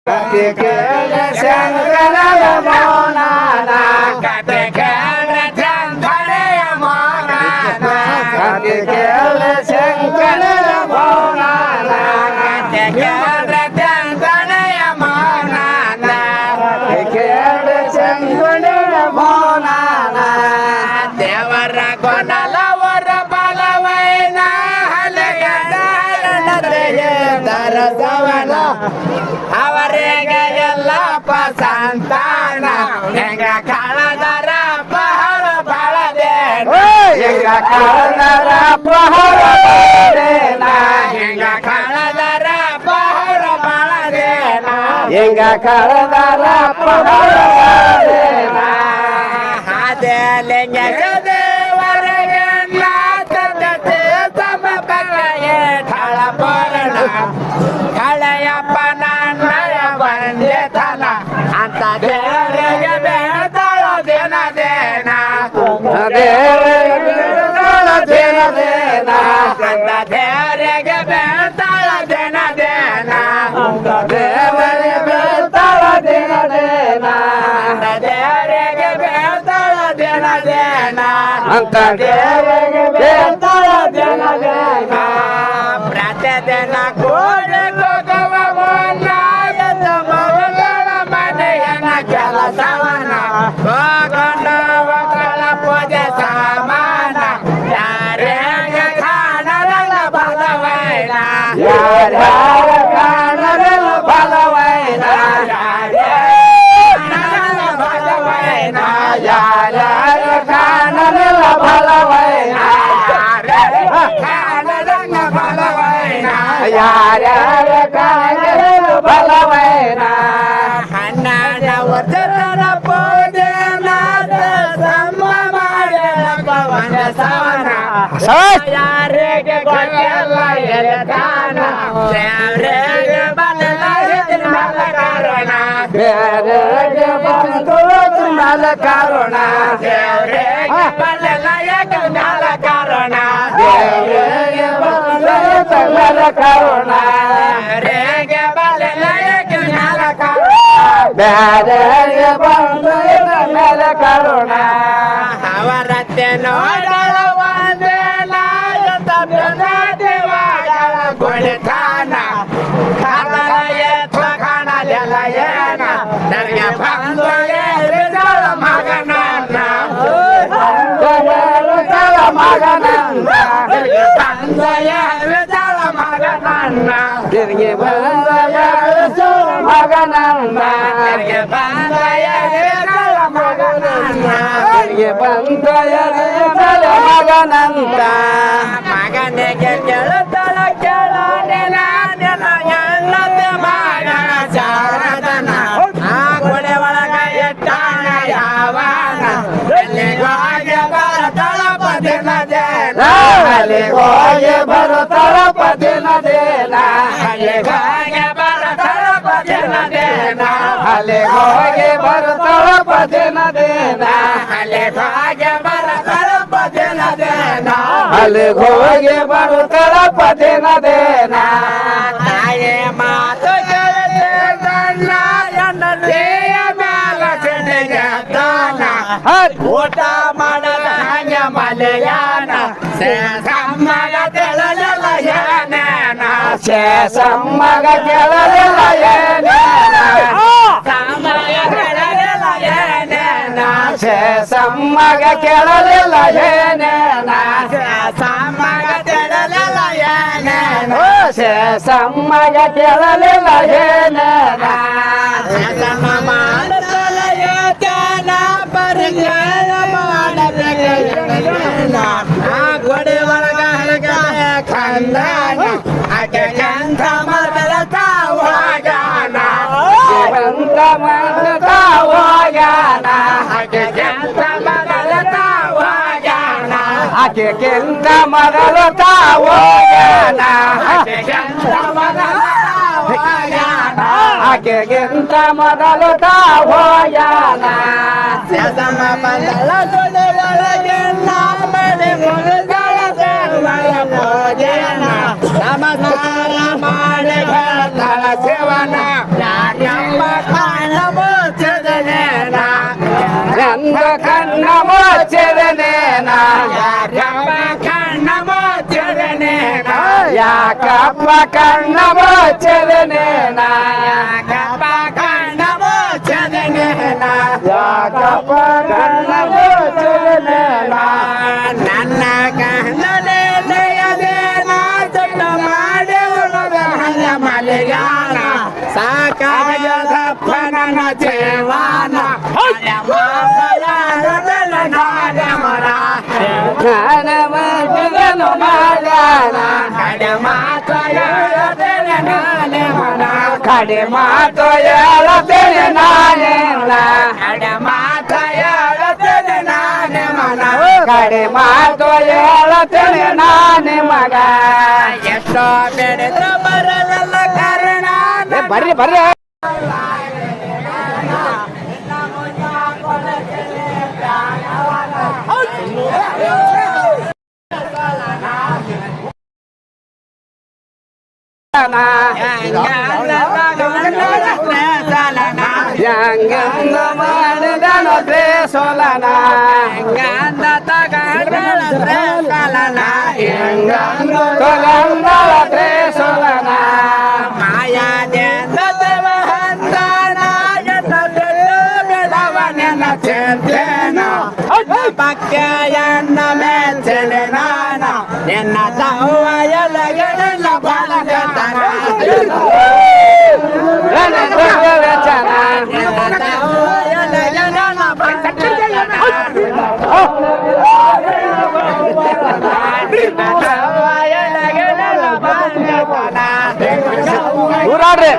ಕತೆ ಕೇಳ ಶಂಕರನ ಮೌನಾನ ಕತೆ ಕೇಳ ಚಂದನೆಯ ಮೌನಾನ ಕತೆ ಕೇಳ ಶಂಕರನ ಮೌನಾನ ಕತೆ ಕೇಳ ಚಂದನೆಯ ಮೌನಾನ ಕತೆ ಕೇಳ ಶಂಕರನ ಮೌನಾನ ದೇವರ ಕೊನಲವರ ಬಲವೈನ ದರಸವನ ಅವರಿಗೆ ಎಲ್ಲಪ್ಪ ಸಂತಾನ ಹೆಂಗ ಕಳದರ ಬಹಳ ಬಳದೇನ ಹೆಂಗ ಕಳದರ ಬಹಳ ಬಳದೇನ ಹೆಂಗ ಕಳದರ ಬಹಳ ಬಳದೇನ ಹೆಂಗ ಕಳದರ ಬಹಳ ಬಳದೇನ ಅದೇ ಲಿಂಗ ದೇವರಿಗೆ ನಾಚತೆ ಸಮಪಕ್ಕೆ ಠಳಪರಣ ಕಳೆಯಪ್ಪ ನನ್ನಯ ಬಂದೆತನ ಅಂತ ದೇವರಿಗೆ ಬೇತಾಳ ದಿನ ದೇನ ದೇವರಿಗೆ ದೇನ ದೇನ ಅಂತ ದೇವರಿಗೆ ಬೇತಾಳ ದಿನ ದೇನ ದೇವರಿಗೆ ಬೇತಾಳ ದಿನ ದೇನ ಅಂತ ದೇವರಿಗೆ ಬೇತಾಳ ದಿನ ದೇನ ಅಂತ ದೇವರಿಗೆ ಬೇತಾಳ ದಿನ ದೇನ ಪ್ರತಿದಿನ ಕೋಡೆ ನಾಯದ ಮಗಳ ಮನೆಯನ ಕೆಲಸವನ ಹೋಗಣ ಮಕ್ಕಳ ಪೂಜೆ ಸಾಮಾನ ಯಾರಿಗೆ ಕಾಣದ ಬಲವೈನ ಯಾರ್ಯಾರ ಕಾಣರಲ್ಲ ಬಲವೈನ ಬಲವೈನ ಯಾರ್ಯಾರ ಕಾಣರಲ್ಲ ಬಲವೈನ ಕಾಣದಂಗ ಬಲವೈನ ಯಾರ್ಯಾರ ಕಾಣರಲ್ಲ ಬಲವೈನ ಹನ್ನೆರಡ ವರ್ಷದ ಪೂಜೆ ಸಮ್ಮ ಮಾಡಲಪ್ಪ ಒಂದ ಸವನ ಯಾರಿಗೆ ಗೊತ್ತಿಲ್ಲ ಎಲೆದಾನ ದೇವರಿಗೆ ಬದಲ ಮಲ ಕಾರಣ ಬೇರೆಗೆ ಬಂದು ಮಲ ಕಾರಣ ದೇವರಿಗೆ ಬದಲ ಮಲ ಕಾರಣ ದೇವರಿಗೆ ಬಂದು ಮಲ ಕಾರಣ ದೇವರಿಗೆ ಬದಲ ಮಲ ಕಾರಣ ಬೇರೆಗೆ ಬಂದು ಮಲ ಕಾರಣ ಅವರತ್ತೆ ನೋಡಳ ಒಂದೇ ನಾಯಕ ದೇವಾಗಳ ಕೊಳಿತಾನ ಕಾಣಲ ಎತ್ತ ಕಾಣಲೆಲ್ಲ ಏನ ನನಗೆ ಬಂದು ಹೇಳಿದಳ ಮಗನನ್ನ ಮಗನಂದ ನನಗೆ ಬಂದು ಹೇಳಿದಳ ಮಗನನ್ನ ತಿರುಗಿ ಬಂದ ಮಗನಂದ ನನಗೆ ಬಂದು ಹೇಳಿದಳ ಮಗನನ್ನ ತಿರುಗಿ ಬಂದ ಮಗನಂದ ಮಗನಿಗೆ ಕೇಳುತ್ತಳ ಕೇಳೋನೆ ಎನ್ನತೆ ಮಗನ ಶಾರದನ ಆ ಕೊಡೆ ಒಳಗ ಎಟ್ಟಾಣ ಯಾವನ ಎಲ್ಲಿಗೋಗಿ ಬರತಳ ಪದಿನ ದೇನ ಅಲ್ಲಿಗೋಗಿ ಬರುತ್ತಾಳ ಪದಿನ ದೇನ ಅಲ್ಲಿಗೋಗಿ ಬರತಳ ಪದಿನ ದೇನ ಅಲ್ಲಿಗೋಗಿ ಬರುತ್ತಾಳ ಪದಿನ ದೇನ ಅಲ್ಲಿಗೋಗಿ ಬರತಳ ಪದಿನ ದೇನ ಅಲ್ಲಿಗೋಗಿ ಬರುತ್ತಾಳ ಪದಿನ ದೇನ ತಾಯಿ ಮಾತು ಕೇಳಿದೆ ಗಣ್ಣ ಎನ್ನಲೆಯ ಮ್ಯಾಲ ಸಿಡಿಗೆ ದಾನ ಊಟ ಮಾಡದ ಹಂಗ ಮಲೆಯಾನ ಸಮ್ಮಗ ತಿಳಿಯಲ್ಲ ಏನೇನ ಶೇಷಮ್ಮಗ ಕೇಳಲಿಲ್ಲ ಏನೇನ ಸಮ್ಮಗ ತಿಳಿಯಲ್ಲ ಏನೇನ ಶೇಷಮ್ಮಗ ಕೇಳಲಿಲ್ಲ ಏನೇನ ಸಮ್ಮಗ ತಿಳಿಯಲ್ಲ ಏನೇನ ಶೇಷಮ್ಮಗ ಕೇಳಲಿಲ್ಲ ಏನೇನ ಸಮ ಮಾಡುತ್ತಲ ಯೋಚನ ಪರಿಚಯ ಮಾಡಬೇಕ ಆ ಗೋಡೆ ಒಳಗ ಕಂದಾನ ಆಕೆ ಕಂತ ಮೊದಲ ತಾವಾಗಾನ ಜೀವಂತ ಮಾಡ್ತಾ ಹೋಗ್ಯಾನ ಆಕೆ ಕಂತ ಮೊದಲ ತಾವಾಗಾನ ಆಕೆ ಕೆಂತ ಮರಳು ತಾವೋಗ್ಯಾನ ಆಕೆ ಕಂತ ಮೊದಲ ತಾವಾಗಾನ ಆಕೆಗಿಂತ ಮೊದಲು ತಾವೋಗ್ಯಾನ ಸಮ ಬಂದಳ ಗೋಡೆ ಒಳಗೆ ನಾಮಡಿ ಮುಗಿದಳ ದೇವರ ಪೂಜೆನ ನಮಸ್ಕಾರ ಮಾಡಿ ಬರ್ತಾಳ ಶಿವನ ಯಾಕೆ ಮುಚ್ಚಿದನೇನ ಯಾಕಪ್ಪ ಕಣ್ಣ ಮುಚ್ಚಿದನೇನ ಯಾಕಪ್ಪ ಕಣ್ಣ ಮುಚ್ಚಿದನೇನ ಯಾಕಪ್ಪ ಕಣ್ಣ ಮುಚ್ಚಿದನೇನ ಯಾಕಪ್ಪ ಕಣ್ಣ ಮುಚ್ಚಿದನೇನ ನನ್ನ ಕಣ್ಣದೇನ ಚಟ್ಟ ಮಾಡಿ ಹಂಗ ಮಲೆಗಾನ ಸಾಕಾಗದಪ್ಪ ನನ್ನ ಜೀವನ ಜ್ಞಾನ ಮುಚ್ಚಿದನು ಮಗನ ಕಡೆ ಮಾತ್ರ ಹೇಳತೇನೆ ನಾನೇ ಮನ ಕಡೆ ಮಾತು ಹೇಳುತ್ತೇನೆ ನಾನೆಲ್ಲ ಕಡೆ ಮಾತ್ರ ಹೇಳತೇನೆ ನಾನೇ ಮನ ಕಡೆ ಮಾತು ಹೇಳುತ್ತೇನೆ ನಾನೇ ಮಗ ಎಷ್ಟೋ ಬೆಳೆದ ಬರಲ್ಲ ಕಾರಣ ಬರ್ರಿ ಬರ್ರಿ ಹೆಂಗಂದು ಮಾಡಿದನು ದ್ರೇಸೋಲನ ಹೆಂಗಂದು ತೊಗಂದಳ ದ್ರೇಸೋಲನ ಮಾಯಾದಿಂದ ಪಕ್ಕೆಯನ್ನ ಮೆಚ್ಚಲೆ ನಾನ ನಿನ್ನ ತಾವಯಲಗಡೆಲ್ಲ ಬಾಲಕತನ ಊರಾಡ್ರಿ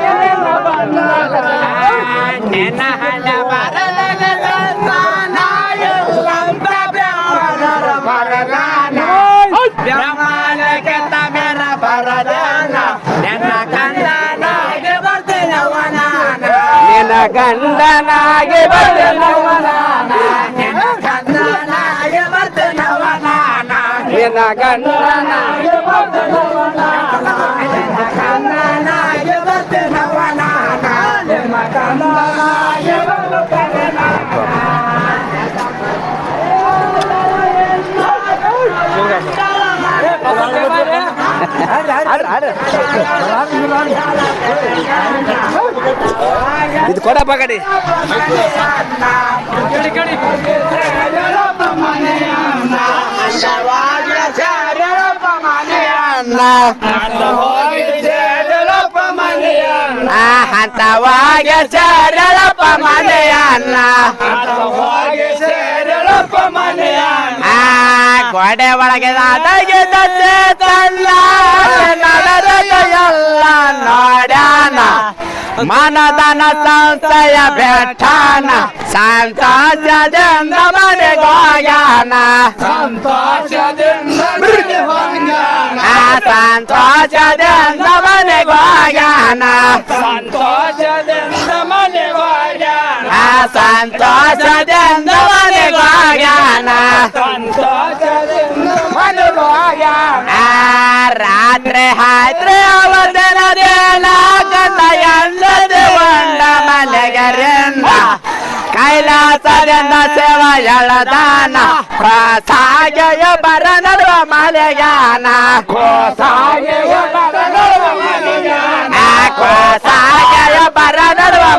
ನಿನ್ನ ಹಣ ಬರಲಗಲ ಬ್ರಹ್ಮಾಂಡಕ್ಕೆ ತಮೇರ ಬರದಾನ ನನ್ನ ಗಂಡನಾಗೆ ಬರ್ತೇನವನಾನ ನಿನ್ನ ಗಂಡನಾಗಿ ಬರ್ತೇನವನಾನ ನಿನ್ನ ಗಂಡನಾಗೆ ಬರ್ತೇನವನಾನ ನಿನ್ನ ಗಂಡನಾಗಿ ಬರ್ತೇನವನಾನ ನಿನ್ನ ಗಂಡನಾಗೆ ಬರ್ತೇನವನಾನ ನಿನ್ನ ಗಂಡನಾಗಿ ಇದು ಕೊಡಪ್ಪ ಕಡಿ ಹಂತವಾಗಿ ಸೇರಳಪ್ಪ ಮನೆಯನ್ನ ಗೋಡೆ ಒಳಗೆ ನಾಟಗೆ ತಲ್ಲ ನಡೆದ ಎಲ್ಲ ನೋಡ್ಯಾನ ಮನದನ ಸಂಸ್ಥೆಯ ಬೆಟ್ಟಾನ ಸಂತೋಷದಿಂದ ಮನೆಗೋಗ್ಯಾನ ಸಂತೋಷದಿಂದ ಮನೆಗೋಗ್ಯಾನ ಸಂತೋಷದಿಂದ ಮನೆಗೋಗ್ಯಾನ ರಾತ್ರಿ ಹಾಯ್ತ್ರಿ ಅವತ್ತನ ದೇನಾಗತ ಎಂದದು ಒಂದ ಮಲೆಗರಿಂದ ಕೈಲಾಸದಿಂದ ಸೇವ ಎಳದಾನ ಸಾಗೆಯ ಬರ ನಡುವ ಮಲೆಗಾನ ಸಾಗೆಯ ಬರ ನಡುವ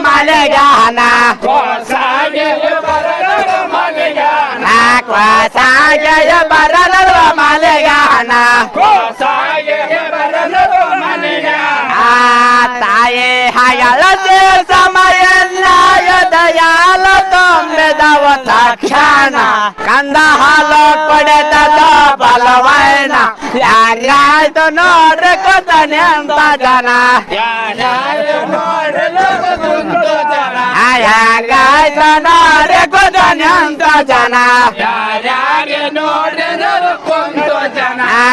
ಮಲೆಗಾನ ಸಾಗೆಯ ಬರ ನಡುವ ಮಲೆಗಾನ ತಾಯಿ ಹಯಳ ಸಮಯ ದಯಾಲ ತುಂಬಿದವ ತಕ್ಷಣ ಕಂದ ಹಾಲು ಕೊಡೆದ ಬಲವೈನ ಯಾರ್ಯಾಯ್ತು ನೋಡ್ರಿ ಕೂತಾನೆ ಅಂತ ಜನ ಯಾರ್ಯಾಯ್ತು ನೋಡ್ರಿ ಕೂತಾನೆ ಅಂತ ಜನ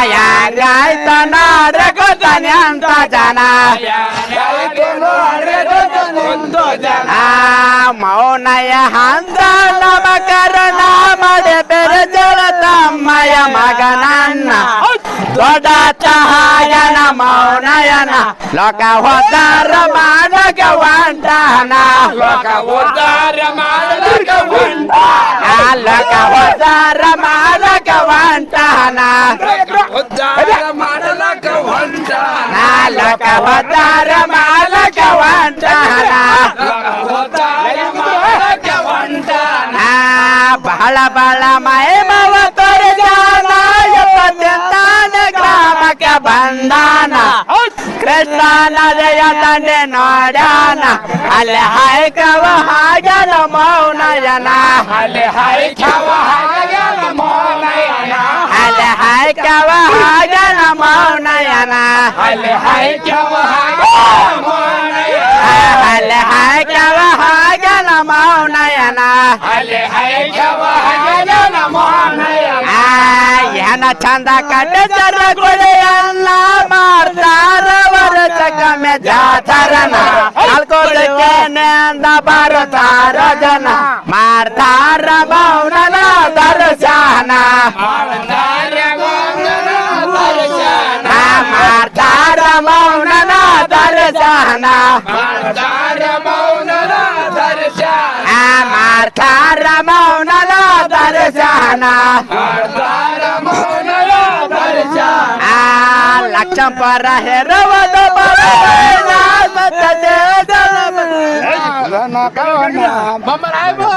ಯಾರ್ಯಾಯ್ತು ನೋಡ್ರಿ ಕೂತಾನೆ ಅಂತ ಜನ ಮೌನಯ ಹಂದ ನಮಕರಣ ಮಡೆ ಬೆರೆ ಜಲ ತಮ್ಮಯ ಮಗನನ್ನ ದೊಡ್ಡ ಚಹಾಯನ ಮೌನಯನ ಲೋಕ ಹೋದಾರ ಮಾಡಕ ವಂಟನ ಲೋಕ ಹೋದಾರ ಮಾಡಕ ವಂಟನ ಉದ್ದಾರ ಮಾಡಕ ಹೊಂಟಾನ ಉದ್ಧಾರ ಮಾಡಲಕ ಹೊಂಟಾನ ನಾಲಕ ಉದ್ದಾರ ಮಾಡಕ ಹೊಂಟಾನ ಉದ್ಧಾರ ಮಾಡಲಕ ಹೊಂಟಾನ ಬಹಳ ಬಹಳ ಮಹಿಮವ ತೋರಿದಾನ ಎಪ್ಪತ್ತೆಂಟಾನ ಗ್ರಾಮಕ್ಕೆ ಬಂದಾನ ಕೃಷ್ಣ ನದಿಯ ದಂಡೆ ನೋಡ್ಯಾನ ಅಲ್ಲಿ ಹಾಯ್ಕವ ಹಾಗನ ಮೌನಯನ ಅಲ್ಲಿ ಹಾಯ್ಕವ ಹಾಗನ ಮೌನಯನ ಅಲ್ಲಿ ಹಾಯ್ಕವ ಹಾಗನ ಮೌನಯನ ಅಲ್ಲಿ ಹಾಯ್ಕವ ಹಾಗನ ಮೌನಯನ ಅಲ್ಲಿ ಹಾಯ್ಕವ ಹಾಗನ ಮೌನಯನ ಅಲ್ಲಿ ಹಾಯ್ಕವ ಹಾಗನ ಮೌನಯನ ಏನ ಚಂದ ಕಟ್ಟರ ಕೊಡೆಯಲ್ಲ ಮಾಡ್ತಾರ ವರ್ಷಕ್ಕೊಮ್ಮೆ ಜಾತರನ ಕಲ್ಕೋದಕ್ಕೆ ನೆಂದ ಬರುತ್ತಾರ ಜನ ಮಾಡ್ತಾರ ಮೌನನ ದರ್ಶನ ಮಾಡ್ತಾರ ಮೌನನ ದರ್ಶನ ಮಾಡ್ತಾರ ಮೌನನ ದರ್ಶನ ಮಾಡ್ತಾರ ಮೌನನ ದರ್ಶನ ಮಾಡ್ತಾರ ಮೌನನ ದರ್ಶನ ಮಾಡ್ತಾರ ಮೌನನ ದರ್ಶನ ಲಕ್ಷಂಪರ ಹೆರವದ ಬಮ್ಮರಾಯ್ಬು